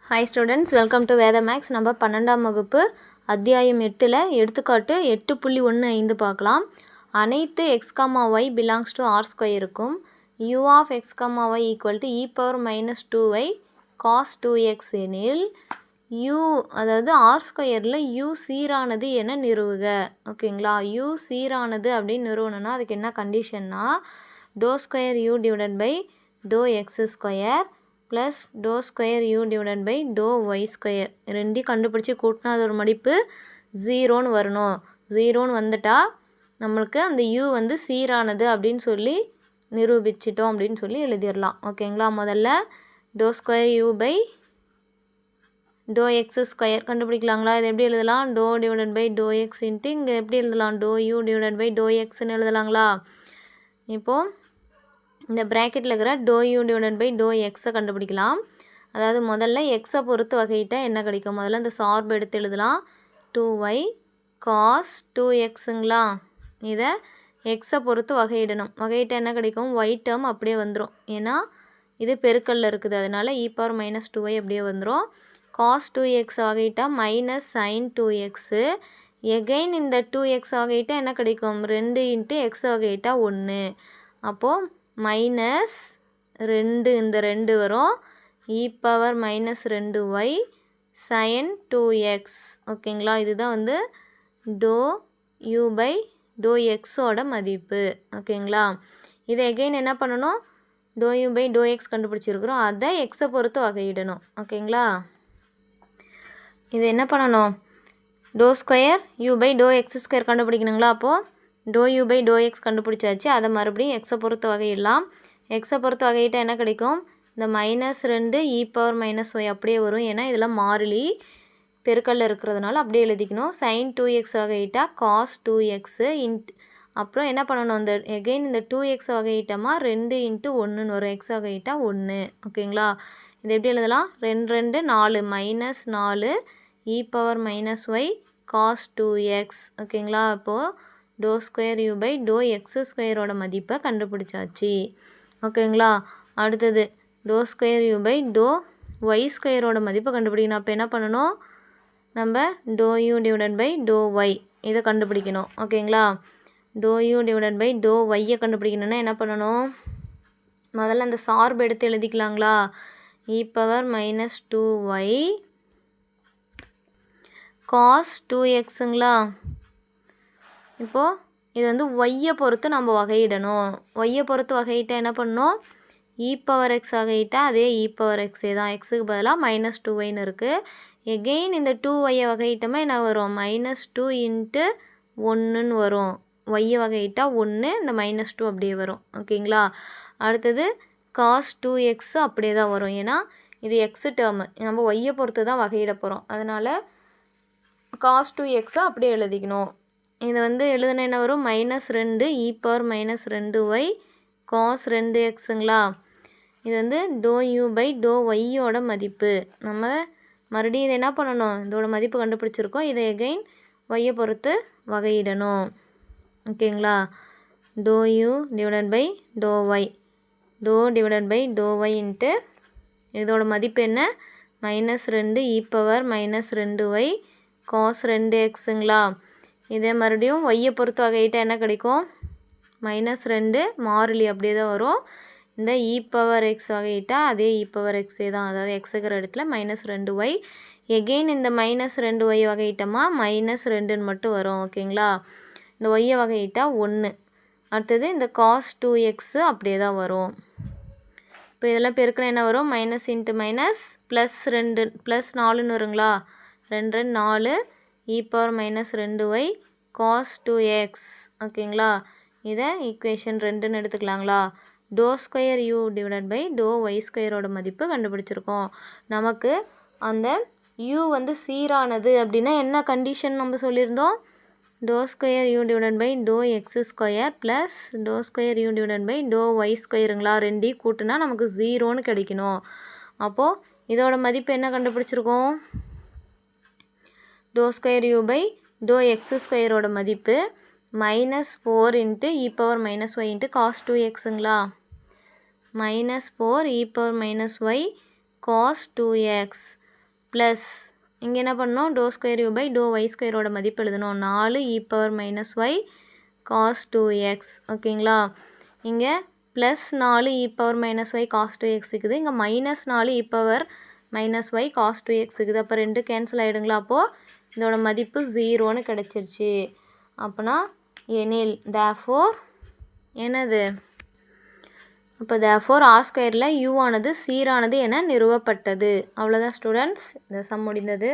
Hi students, welcome to Veda maths. நம்ம 12ஆம் வகுப்பு அத்தியாயம் 8ல் எடுத்துக்காட்டு 8.15 பார்க்கலாம். அனைத்து x comma y belongs to R ஸ்கொயருக்கும் u of x comma y equal to e power minus 2y cos 2x எனில் யூ அதாவது ஆர் ஸ்கொயரில் யூ சீரானது என நிறுவுக. ஓகேங்களா, யூ சீரானது அப்படின்னு நிறுவனம்னா அதுக்கு என்ன கண்டிஷன்னா doe square u divided by doe x square plus doe square u divided by to y square ரெண்டையும் கண்டுபிடிச்சி கூட்டினா அது ஒரு மதிப்பு 0ன்னு வரணும். 0ன்னு வந்துட்டால் நம்மளுக்கு அந்த யூ வந்து சீரானது அப்படின்னு சொல்லி நிரூபிச்சிட்டோம் அப்படின்னு சொல்லி எழுதிடலாம். ஓகேங்களா, முதல்ல doe square u by doe x square கண்டுபிடிக்கலாங்களா? இது எப்படி எழுதலாம்? Doe divided by doe x into இங்கே எப்படி எழுதலாம்? Doe u divided by doe எக்ஸ்ன்னு எழுதலாங்களா? இப்போது இந்த ப்ராக்கெட்டில் இருக்கிற doe u divided by doe எக்ஸை கண்டுபிடிக்கலாம். அதாவது முதல்ல எக்ஸை பொறுத்து வகையிட்டால் என்ன கிடைக்கும்? முதல்ல இந்த சார்பு எடுத்து எழுதலாம். 2y cos 2xங்களா? இதை எக்ஸை பொறுத்து வகையிடணும். வகையிட்டால் என்ன கிடைக்கும்? ஒய் டேர்ம் அப்படியே வந்துடும். ஏன்னா இது பெருக்கல்ல இருக்குது, அதனால் இ பவர் மைனஸ் 2y அப்படியே வந்துடும். காஸ் 2x வகையிட்டால் மைனஸ் சைன் 2x. எகைன் இந்த 2x வகையிட்டால் என்ன கிடைக்கும்? 2 இன்ட்டு எக்ஸ் வகையிட்டால் 1. அப்போது மைனஸ் 2 இந்த 2 வரும். E power minus 2y sine 2x. ஓகேங்களா, இதுதான் வந்து டோ யூ பை டோ எக்ஸோட மதிப்பு. ஓகேங்களா, இதை எகைன் என்ன பண்ணணும்? Doe u by doe x கண்டுபிடிச்சிருக்கிறோம், அதை எக்ஸை பொறுத்து வகையிடணும். ஓகேங்களா, இது என்ன பண்ணணும்? Doe square u by doe x square கண்டுபிடிக்கணுங்களா? அப்போது doe u by doe x கண்டுபிடிச்சாச்சு, அதை மறுபடியும் எக்ஸை பொறுத்து வகையிடலாம். எக்ஸை பொறுத்து வகையிட்டால் என்ன கிடைக்கும்? இந்த minus 2 e power minus Y அப்படியே வரும். ஏன்னா இதெல்லாம் மாறிலி பெருக்கல்ல இருக்கிறதுனால அப்படியே எழுதிக்கணும். Sign 2x வகையிட்டால் cos 2x int அப்புறம் என்ன பண்ணணும்? இந்த எகெயின் இந்த 2x வகையிட்டோமா 2 இன்ட்டு 1ன்னு வரும். எக்ஸ் வகையிட்டால் 1. ஓகேங்களா, இது எப்படி எழுதலாம்? 2 2 4 minus 4 e power minus y cos 2x. ஓகேங்களா, இப்போது doe square u by doe x ஸ்கொயரோட மதிப்பை கண்டுபிடிச்சாச்சு. ஓகேங்களா, அடுத்தது doe square u by to y ஸ்கொயரோட மதிப்பை கண்டுபிடிக்கணும். அப்போ என்ன பண்ணணும்? நம்ம doe u divided by to y இதை கண்டுபிடிக்கணும். ஓகேங்களா, to u divided by doe ஒய்யை கண்டுபிடிக்கணுன்னா என்ன பண்ணணும்? முதல்ல அந்த சார்பு எடுத்து எழுதிக்கலாங்களா? இ பவர் மைனஸ் 2y காஸ் 2xங்களா? இப்போது இது வந்து ஒய்யை பொறுத்து நம்ம வகையிடணும். ஒய்யை பொறுத்து வகையிட்டால் என்ன பண்ணணும்? இ பவர் எக்ஸ் வகையிட்டால் அதே இ பவர் எக்ஸே தான். எக்ஸுக்கு பதிலாக மைனஸ் 2yன்னு இருக்குது. எகெயின் இந்த 2yயை வகையிட்டோமா என்ன வரும்? மைனஸ் 2 இன்ட்டு 1ன்னு வரும். ஒய்யை வகையிட்டால் 1, இந்த மைனஸ் 2 அப்படியே வரும். ஓகேங்களா, அடுத்தது காஸ் 2x அப்படியே தான் வரும். ஏன்னா இது எக்ஸு டேர்மு, நம்ம ஒய்யை பொறுத்து தான் வகையிட போகிறோம். அதனால் காஸ் 2x அப்படியே எழுதிக்கணும். இது வந்து எழுதுனா என்ன வரும்? Minus 2 e power minus 2y cos 2xங்களா? இது வந்து டோ யூ பை டோ ஒய்யோட மதிப்பு. நம்ம மறுபடியும் இதை என்ன பண்ணணும்? இதோட மதிப்பு கண்டுபிடிச்சிருக்கோம், இதை எகைன் ஒய்யை பொறுத்து வகையிடணும். ஓகேங்களா, to u divided by to y டோ divided by to y into இதோட மதிப்பு என்ன? Minus 2 e power minus 2y cos 2xங்களா? இதே மறுபடியும் ஒய்யை பொறுத்து வகையிட்டால் என்ன கிடைக்கும்? மைனஸ் 2 மாறிலி அப்படியே தான் வரும். இந்த இ பவர் எக்ஸ் வகையிட்டால் அதே இ பவர் எக்ஸே தான், அதாவது எக்ஸுக்கிற இடத்துல மைனஸ் 2y. எகெயின் இந்த மைனஸ் 2y வகையிட்டோமா மைனஸ் 2ன்னு மட்டும் வரும். ஓகேங்களா, இந்த ஒய்யை வகையிட்டால் 1. அடுத்தது இந்த காஸ் 2x அப்படியே தான் வரும். இப்போ இதெல்லாம் பெருக்கினா என்ன வரும்? Minus into minus plus 2 plus 4ன்னு வருங்களா? 2 2 4 e power minus 2y cos 2x. ஓகேங்களா, இதை ஈக்குவேஷன் 2ன்னு எடுத்துக்கலாங்களா? Doe square u divided by to y ஸ்கொயரோட மதிப்பு கண்டுபிடிச்சிருக்கோம். நமக்கு அந்த யூ வந்து சீரானது அப்படின்னா என்ன கண்டிஷன் நம்ம சொல்லியிருந்தோம்? Doe square u divided by doe x square plus doe square u divided by to y ஸ்கொயருங்களா? ரெண்டையும் கூட்டினா நமக்கு 0ன்னு கிடைக்கணும். அப்போது இதோட மதிப்பு என்ன கண்டுபிடிச்சிருக்கோம்? Doe square u by doe x ஸ்கொயரோட மதிப்பு minus 4 into e power minus y into cos 2xங்களா? Minus 4 e power minus y cos 2x plus இங்கே என்ன பண்ணோம், doe square u by to y ஸ்கொயரோட மதிப்பு எழுதணும். 4 e power minus y cos 2x. ஓகேங்களா, இங்கே plus 4 e power minus y cos 2x இருக்குது. இங்கே minus 4 e power minus y cos 2x இருக்குது. அப்போ 2 கேன்சல் ஆகிடுங்களா. அப்போது இதோட மதிப்பு 0ன்னு கிடச்சிருச்சு. அப்போனா எனில் தேர்ஃபோர் என்னது, அப்போ தேர்ஃபோர் ஆர் ஸ்கொயரில் யூ ஆனது சீரானது என நிறுவப்பட்டது. அவ்வளோதான் ஸ்டூடெண்ட்ஸ், இந்த சம் முடிந்தது.